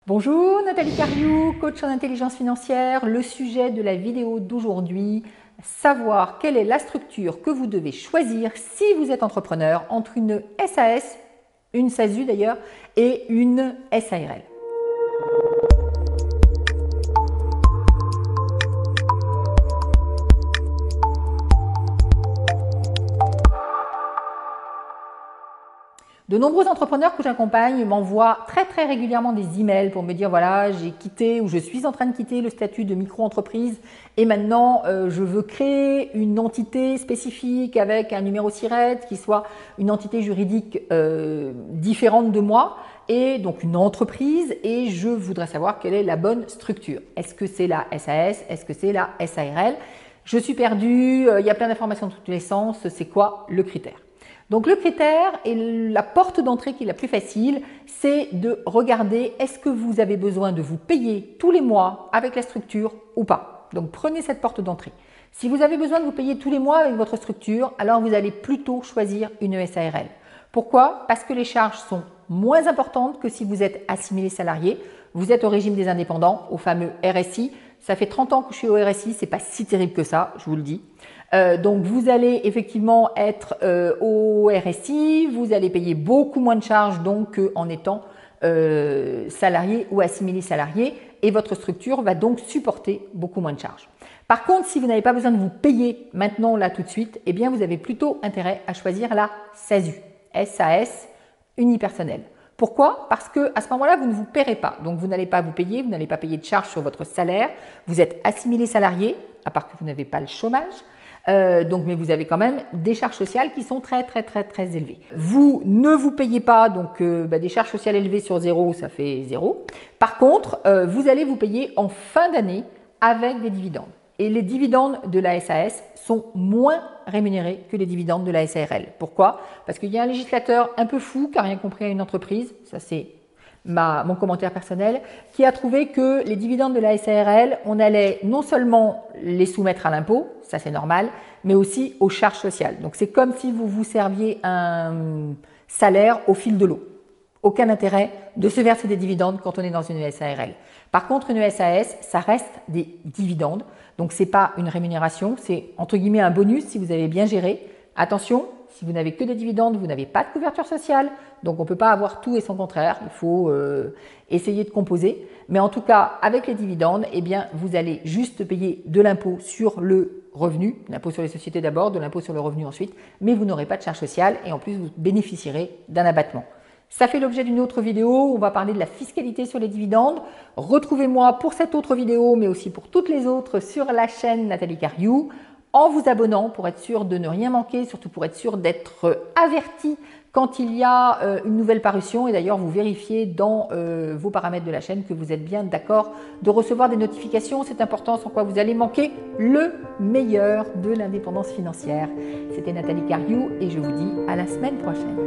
Bonjour, Nathalie Cariou, coach en intelligence financière. Le sujet de la vidéo d'aujourd'hui, savoir quelle est la structure que vous devez choisir si vous êtes entrepreneur entre une SAS, une SASU d'ailleurs, et une SARL. De nombreux entrepreneurs que j'accompagne m'envoient très régulièrement des emails pour me dire voilà, j'ai quitté ou je suis en train de quitter le statut de micro-entreprise et maintenant je veux créer une entité spécifique avec un numéro SIRET qui soit une entité juridique différente de moi et donc une entreprise, et je voudrais savoir quelle est la bonne structure. Est-ce que c'est la SAS? Est-ce que c'est la SARL? Je suis perdue, il y a plein d'informations dans tous les sens, c'est quoi le critère? Donc le critère et la porte d'entrée qui est la plus facile, c'est de regarder est-ce que vous avez besoin de vous payer tous les mois avec la structure ou pas. Donc prenez cette porte d'entrée. Si vous avez besoin de vous payer tous les mois avec votre structure, alors vous allez plutôt choisir une SARL. Pourquoi? Parce que les charges sont moins importantes que si vous êtes assimilé salarié. Vous êtes au régime des indépendants, au fameux RSI. Ça fait 30 ans que je suis au RSI, c'est pas si terrible que ça, je vous le dis. Donc vous allez effectivement être au RSI, vous allez payer beaucoup moins de charges donc qu'en étant salarié ou assimilé salarié, et votre structure va donc supporter beaucoup moins de charges. Par contre, si vous n'avez pas besoin de vous payer maintenant là tout de suite, eh bien vous avez plutôt intérêt à choisir la SASU, SAS unipersonnelle. Pourquoi? Parce que à ce moment-là, vous ne vous paierez pas. Donc vous n'allez pas vous payer, vous n'allez pas payer de charges sur votre salaire, vous êtes assimilé salarié, à part que vous n'avez pas le chômage. Mais vous avez quand même des charges sociales qui sont très élevées. Vous ne vous payez pas, donc des charges sociales élevées sur zéro, ça fait zéro. Par contre, vous allez vous payer en fin d'année avec des dividendes. Et les dividendes de la SAS sont moins rémunérés que les dividendes de la SARL. Pourquoi? Parce qu'il y a un législateur un peu fou qui n'a rien compris à une entreprise, ça c'est mon commentaire personnel, qui a trouvé que les dividendes de la SARL, on allait non seulement les soumettre à l'impôt, ça c'est normal, mais aussi aux charges sociales. Donc c'est comme si vous vous serviez un salaire au fil de l'eau. Aucun intérêt de se verser des dividendes quand on est dans une SARL. Par contre, une SAS, ça reste des dividendes. Donc c'est pas une rémunération, c'est entre guillemets un bonus si vous avez bien géré. Attention, si vous n'avez que des dividendes, vous n'avez pas de couverture sociale, donc on ne peut pas avoir tout et son contraire, il faut essayer de composer. Mais en tout cas, avec les dividendes, eh bien, vous allez juste payer de l'impôt sur le revenu, l'impôt sur les sociétés d'abord, de l'impôt sur le revenu ensuite, mais vous n'aurez pas de charge sociale et en plus vous bénéficierez d'un abattement. Ça fait l'objet d'une autre vidéo, on va parler de la fiscalité sur les dividendes. Retrouvez-moi pour cette autre vidéo, mais aussi pour toutes les autres sur la chaîne Nathalie Cariou, en vous abonnant pour être sûr de ne rien manquer, surtout pour être sûr d'être averti quand il y a une nouvelle parution. Et d'ailleurs, vous vérifiez dans vos paramètres de la chaîne que vous êtes bien d'accord de recevoir des notifications. C'est important, sans quoi vous allez manquer le meilleur de l'indépendance financière. C'était Nathalie Cariou et je vous dis à la semaine prochaine.